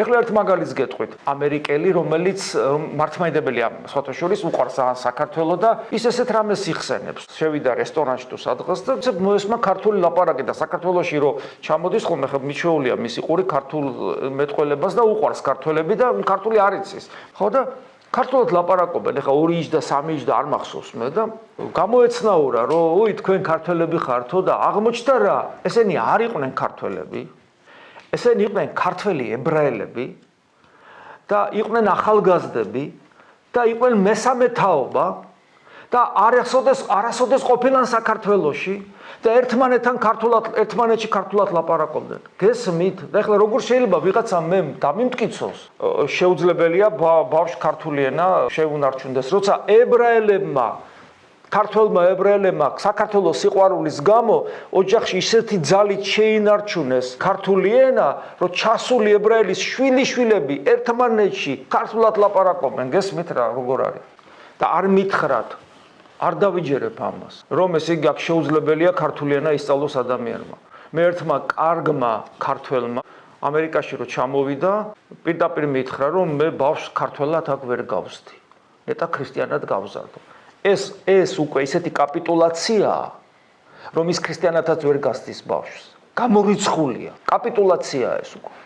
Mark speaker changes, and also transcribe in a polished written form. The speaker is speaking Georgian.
Speaker 1: ეხლა ერთ მაგალითს გეტყვით. ამერიკელი, რომელიც მართლმადიდებელია სხვათა შორის, უყვარს საქართველოს და ის ესეთ რამეს იხსენებს. შევიდა რესტორანში თუ სადღაც და მოესმა ქართული ლაპარაკი და საქართველოში რო ჩამოდის ხოლმე ხა მიჩვეულია მისი ყური ქართულ მეტყველებას და უყვარს ქართველები და ქართული არ იცის. ხო და ქართულად ლაპარაკობენ, ეხა 2 ინჩ და 3 ინჩ და არ მახსოვს მე და გამოეცნაურა, რომ უი თქვენ ქართველები ხართო და აღმოჩნდა რა, ესენი არ იყვნენ ქართველები. ესენი იყვნენ ქართველი ებრაელები და იყვნენ ახალგაზრდები და იყვნენ მესამე თაობა და არასოდეს ყოფილან საქართველოში და ერთმანეთში ქართულად ლაპარაკობდნენ. გესმით? და ეხლა როგორ შეიძლება ვიღაცა მე დამიმტკიცოს, შეუძლებელია ბავშვს ქართული ენა შეუნარჩუნდეს, როცა ებრაელებმა ქართველმა ებრაელებმა საქართველოს სიყვარულის გამო ოჯახში ისეთი ძალით შეინარჩუნეს ქართული ენა, რომ ჩასული ებრაელის შვილიშვილები ერთმანეთში ქართულად ლაპარაკობენ. გესმით რა როგორ არის? და არ მითხრათ, არ დავიჯერებ ამას, რომ ესე იგი აქ შეუძლებელია ქართული ენა ისწავლოს ადამიანმა. მე ერთმა კარგმა ქართველმა ამერიკაში რო ჩამოვიდა, პირდაპირ მითხრა, რომ მე ბავშვს ქართველად აქ ვერ გავსდი. ნეტა ქრისტიანად გავზარდო. ეს უკვე ისეთი კაპიტულაციაა, რომ ის ქრისტიანათაც ვერ გასდის ბავშვს. გამორიცხულია. კაპიტულაციაა ეს უკვე.